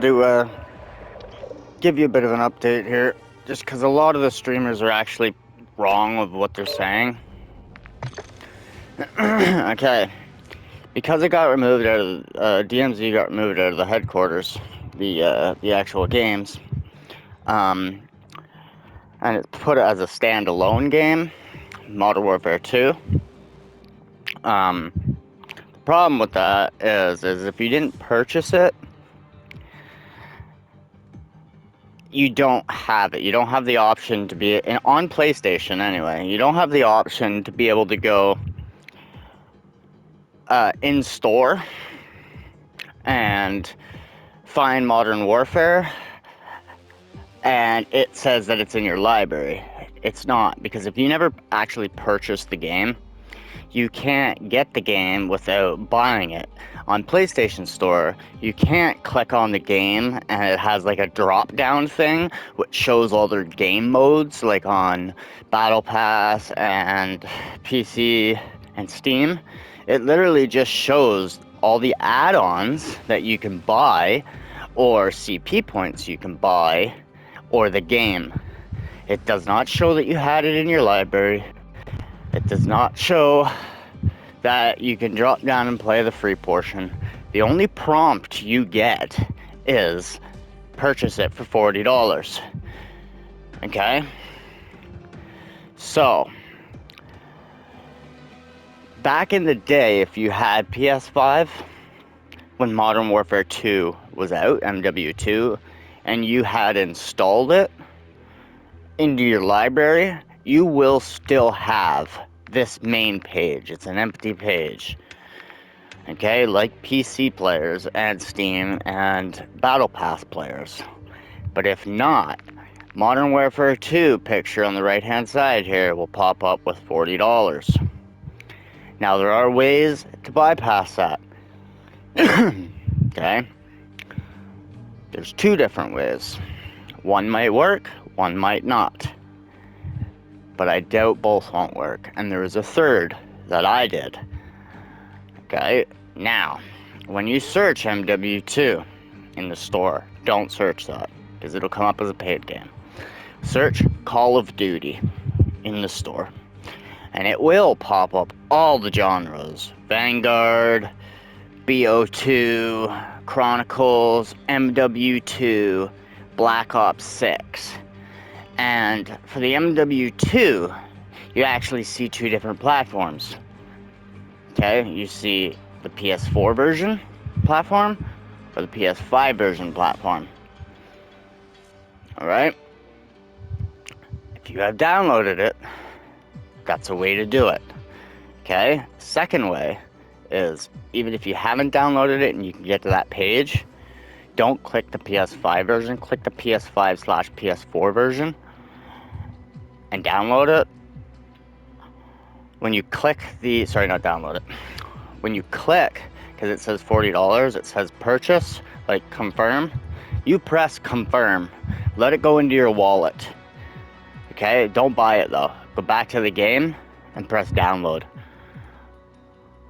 to give you a bit of an update here, just because a lot of the streamers are actually wrong with what they're saying. Okay, because it got removed out of DMZ got removed out of the headquarters, the actual games, and it's put it as a standalone game, Modern Warfare 2. The problem with that is if you didn't purchase it, you don't have it. You don't have the option to be on PlayStation anyway. You don't have the option to be able to go in store and find Modern Warfare, and it says that it's in your library. It's not, because if you never actually purchased the game, you can't get the game without buying it. On PlayStation Store, you can't click on the game and it has like a drop down thing which shows all their game modes, like on Battle Pass and PC and Steam. It literally just shows all the add-ons that you can buy, or CP points you can buy, or the game. It does not show that you had it in your library. It does not show that you can drop down and play the free portion. The only prompt you get is purchase it for $40. Okay? So, back in the day, if you had PS5, when Modern Warfare 2 was out, MW2, and you had installed it into your library, you will still have this main page. It's an empty page. Okay, like PC players and Steam and Battle Pass players. But if not, Modern Warfare 2 picture on the right hand side here will pop up with $40. Now there are ways to bypass that. Okay? There's two different ways. One might work, one might not. But I doubt both won't work. And there is a third that I did. Okay, now, when you search MW2 in the store, don't search that, because it'll come up as a paid game. Search Call of Duty in the store, and it will pop up all the genres: Vanguard, BO2, Chronicles, MW2, Black Ops 6. And for the MW2, you actually see two different platforms. Okay, you see the PS4 version platform or the PS5 version platform. Alright? If you have downloaded it, that's a way to do it. Okay? Second way is, even if you haven't downloaded it and you can get to that page, don't click the PS5 version, click the PS5/PS4 version and download it. When you click the, sorry, not download it. When you click, because it says $40, it says purchase, like confirm, you press confirm. Let it go into your wallet. Okay, don't buy it though. Go back to the game and press download.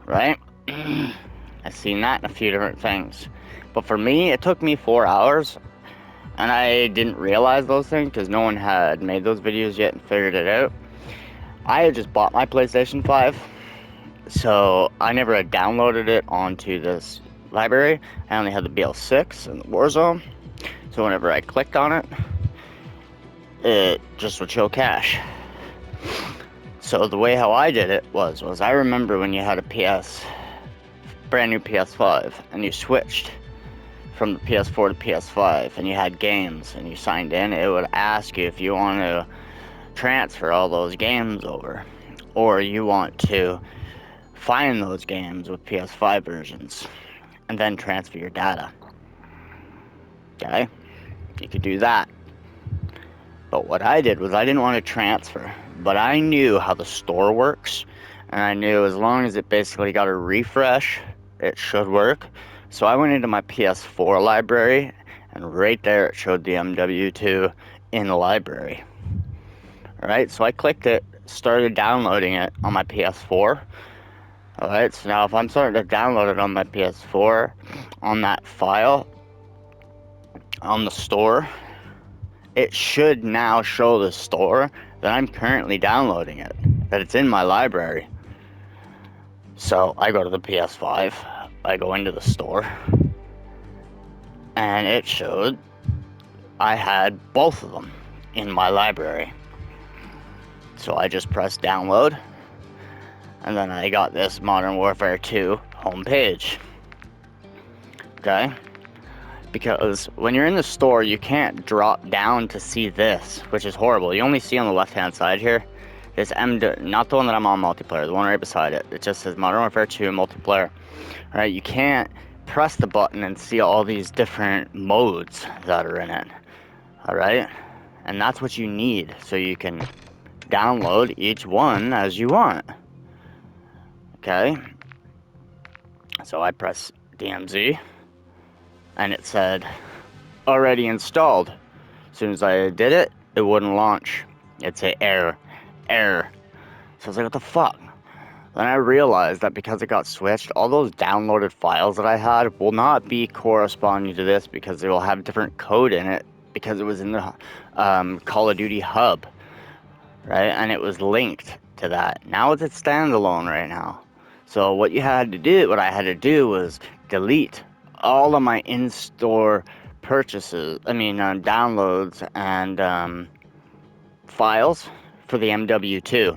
Right? I've seen that in a few different things. But for me, it took me 4 hours, and I didn't realize those things because no one had made those videos yet and figured it out. I had just bought my PlayStation 5, so I never had downloaded it onto this library. I only had the BL6 and the Warzone, so whenever I clicked on it, it just would show cash. So the way how I did it was I remember when you had a brand new PS5, and you switched from the PS4 to PS5, and you had games, and you signed in, it would ask you if you want to transfer all those games over, or you want to find those games with PS5 versions, and then transfer your data. Okay? You could do that. But what I did was I didn't want to transfer, but I knew how the store works, and I knew as long as it basically got a refresh, it should work. So I went into my PS4 library, and right there it showed the MW2 in the library. Alright, so I clicked it, started downloading it on my PS4. Alright, so now if I'm starting to download it on my PS4, on that file, on the store, it should now show the store that I'm currently downloading it, that it's in my library. So I go to the PS5, I go into the store, and it showed I had both of them in my library. So I just pressed download, and then I got this Modern Warfare 2 homepage. Okay? Because when you're in the store, you can't drop down to see this, which is horrible. You only see on the left-hand side here, this not the one that I'm on multiplayer, the one right beside it. It just says Modern Warfare 2 multiplayer. Right? You can't press the button and see all these different modes that are in it. Alright? And that's what you need, so you can download each one as you want. Okay? So I press DMZ, and it said already installed. As soon as I did it, it wouldn't launch. It'd say error. So I was like, what the fuck? Then I realized that because it got switched, all those downloaded files that I had will not be corresponding to this, because they will have different code in it, because it was in the Call of Duty hub, right? And it was linked to that. Now it's standalone right now. So what I had to do was delete all of my in-store purchases, downloads and files for the MW2.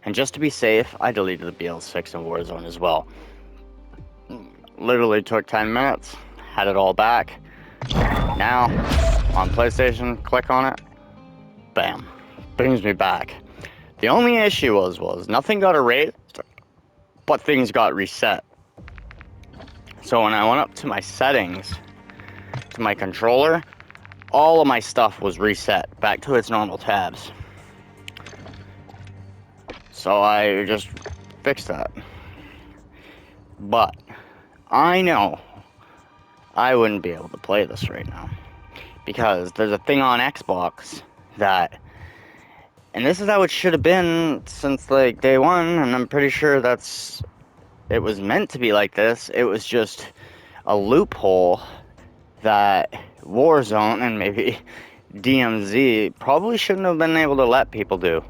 And just to be safe, I deleted the BL6 and Warzone as well. Literally took 10 minutes, had it all back. Now, on PlayStation, click on it, bam, brings me back. The only issue was nothing got erased, but things got reset. So when I went up to my settings, to my controller, all of my stuff was reset back to its normal tabs. So I just fixed that. But I know I wouldn't be able to play this right now, because there's a thing on Xbox that, and this is how it should have been since like day one, and I'm pretty sure it was meant to be like this. It was just a loophole that Warzone and maybe DMZ probably shouldn't have been able to let people do.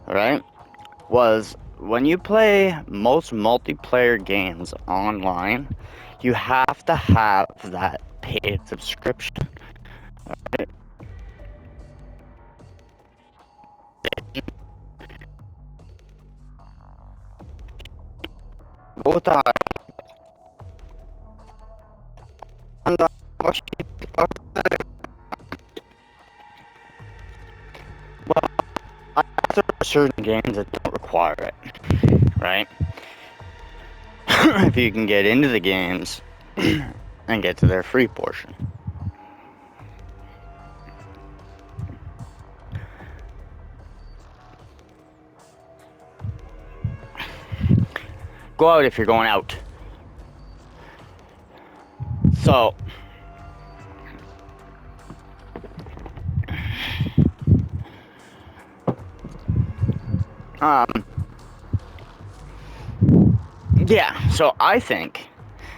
Alright? Was when you play most multiplayer games online, you have to have that paid subscription. Alright? Both are. Well, after certain games that don't require it, right? If you can get into the games and get to their free portion. Go out if you're going out. So, yeah, so I think,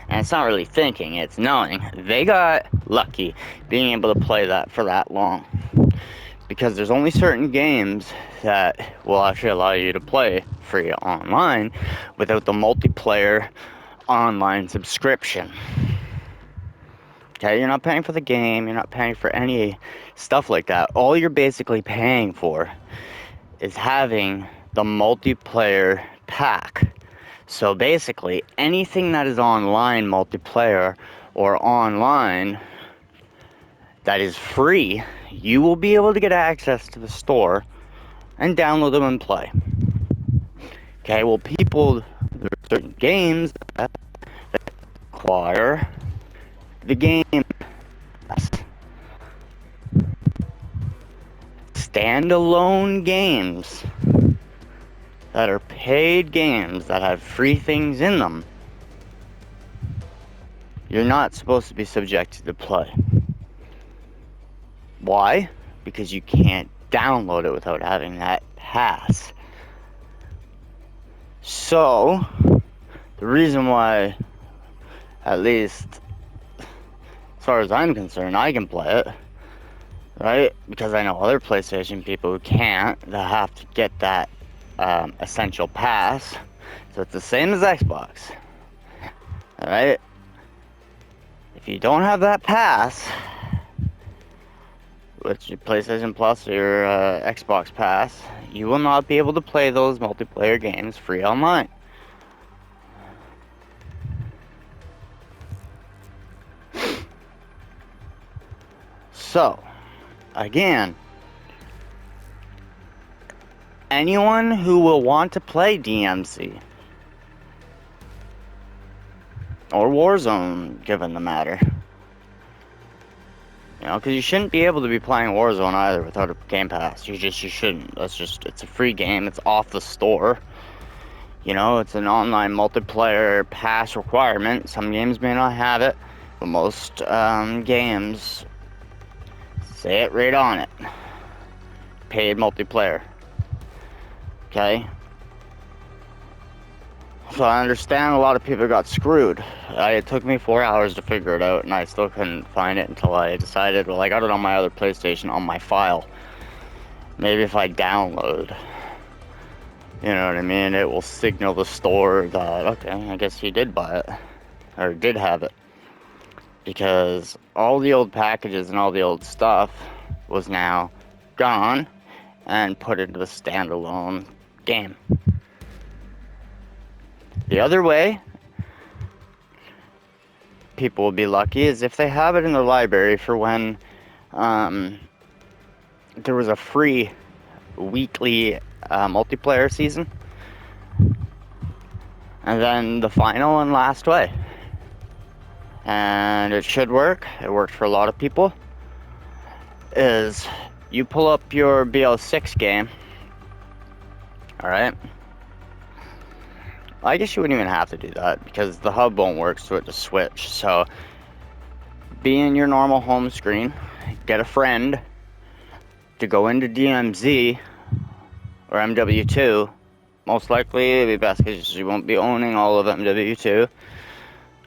and it's not really thinking, it's knowing, they got lucky being able to play that for that long. Because there's only certain games that will actually allow you to play free online without the multiplayer online subscription. Okay, you're not paying for the game, you're not paying for any stuff like that. All you're basically paying for is having the multiplayer pack. So basically, anything that is online multiplayer or online that is free, you will be able to get access to the store and download them and play. Okay, well, there are certain games that require the game pass. Standalone games that are paid games that have free things in them, you're not supposed to be subjected to play. Why? Because you can't download it without having that pass. So, the reason why, at least as far as I'm concerned, I can play it, right? Because I know other PlayStation people who can't, that have to get that essential pass. So it's the same as Xbox, alright? If you don't have that pass, which your PlayStation Plus or your Xbox Pass, you will not be able to play those multiplayer games free online. So, again, anyone who will want to play DMC or Warzone, given the matter, you know, because you shouldn't be able to be playing Warzone either without a Game Pass. You shouldn't. It's a free game. It's off the store. You know, it's an online multiplayer pass requirement. Some games may not have it, but most games say it right on it. Paid multiplayer. Okay? So I understand a lot of people got screwed. It took me 4 hours to figure it out, and I still couldn't find it until I decided, well, I got it on my other PlayStation on my file. Maybe if I download, you know what I mean, it will signal the store that, okay, I guess you did buy it, or did have it. Because all the old packages and all the old stuff was now gone and put into the standalone game. The other way people will be lucky is if they have it in their library for when there was a free weekly multiplayer season, and then the final and last way. And it should work. It worked for a lot of people. Is you pull up your BO6 game, alright? I guess you wouldn't even have to do that because the hub won't work, so it just switch. So be in your normal home screen, get a friend to go into DMZ or MW2. Most likely it'd be best because you won't be owning all of MW2,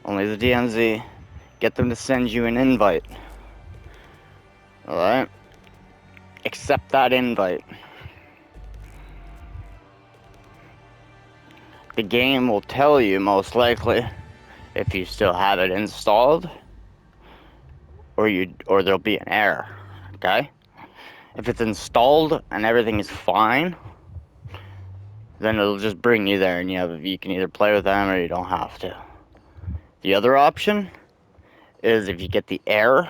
only the DMZ. Get them to send you an invite. Alright? Accept that invite. The game will tell you, most likely, if you still have it installed, or there'll be an error, okay? If it's installed and everything is fine, then it'll just bring you there, and you can either play with them or you don't have to. The other option is if you get the error,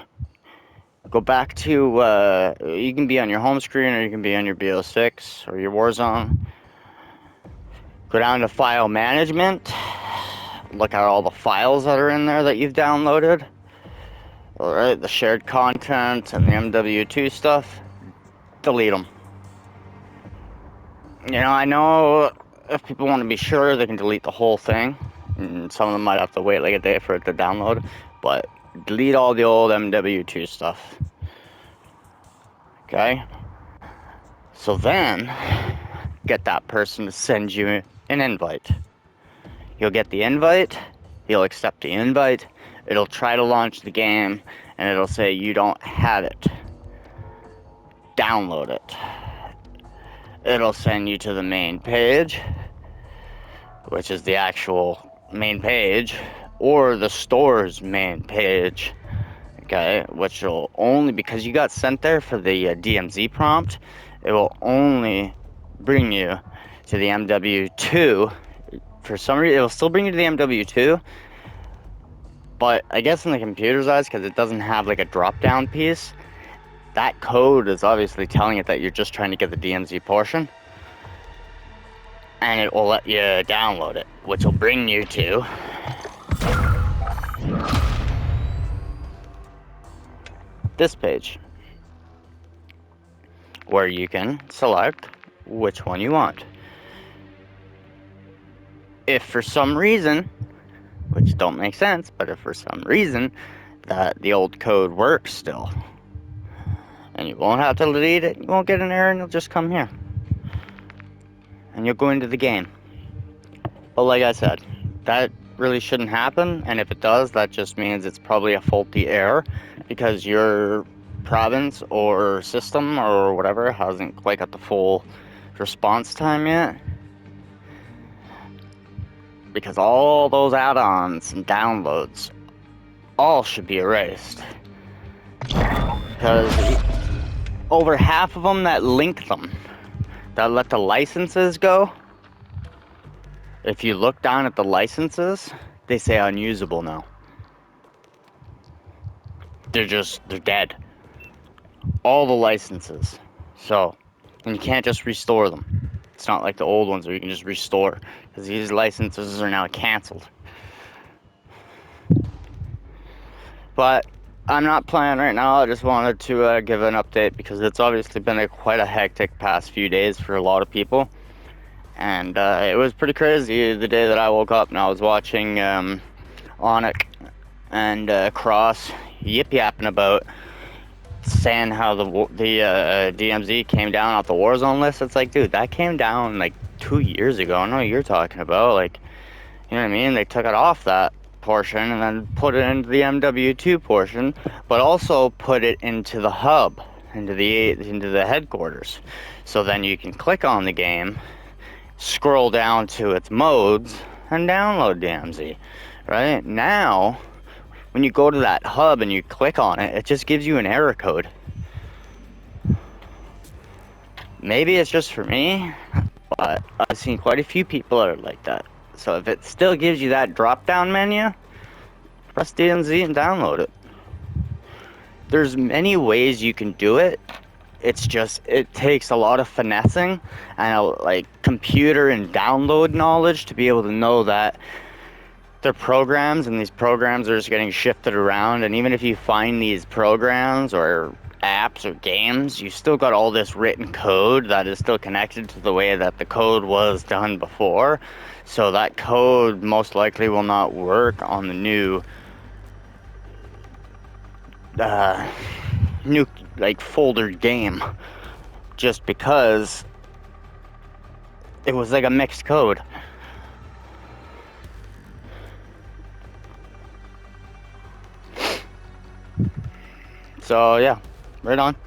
go back to, you can be on your home screen or you can be on your BO6 or your Warzone. Go down to file management, look at all the files that are in there that you've downloaded. Alright, the shared content and the MW2 stuff, delete them. You know, I know if people want to be sure, they can delete the whole thing. And some of them might have to wait like a day for it to download, but delete all the old MW2 stuff. Okay? So then, get that person to send you an invite. You'll get the invite, you'll accept the invite, it'll try to launch the game, and it'll say you don't have it. Download it. It'll send you to the main page, which is the actual main page, or the store's main page, okay, which will only, because you got sent there for the DMZ prompt, it will only bring you to the MW2. For some reason, it will still bring you to the MW2, but I guess in the computer's eyes, because it doesn't have like a drop-down piece, that code is obviously telling it that you're just trying to get the DMZ portion, and it will let you download it, which will bring you to this page, where you can select which one you want. If for some reason, which don't make sense, but if for some reason that the old code works still, and you won't have to delete it, you won't get an error, and you'll just come here. And you'll go into the game. But like I said, that really shouldn't happen, and if it does, that just means it's probably a faulty error because your province or system or whatever hasn't quite got the full response time yet. Because all those add-ons and downloads all should be erased. Because over half of them that link them, that let the licenses go, if you look down at the licenses, they say unusable now. They're dead. All the licenses. So, and you can't just restore them. It's not like the old ones where you can just restore, because these licenses are now canceled. But I'm not playing right now. I just wanted to give an update because it's obviously been quite a hectic past few days for a lot of people. And it was pretty crazy the day that I woke up and I was watching Onic and Cross yip-yapping about saying how the DMZ came down off the Warzone list. It's like, dude, that came down like 2 years ago. I know what you're talking about. Like, you know what I mean? They took it off that portion and then put it into the MW2 portion, but also put it into the hub, into the headquarters. So then you can click on the game, scroll down to its modes, and download DMZ. Right now, when you go to that hub and you click on it, it just gives you an error code. Maybe it's just for me, but I've seen quite a few people that are like that. So if it still gives you that drop-down menu, press DMZ and download it. There's many ways you can do it. It's just, it takes a lot of finessing and like computer and download knowledge to be able to know that they're programs, and these programs are just getting shifted around. And even if you find these programs or apps or games, you still got all this written code that is still connected to the way that the code was done before. So that code most likely will not work on the new like foldered game, just because it was like a mixed code. So yeah, right on.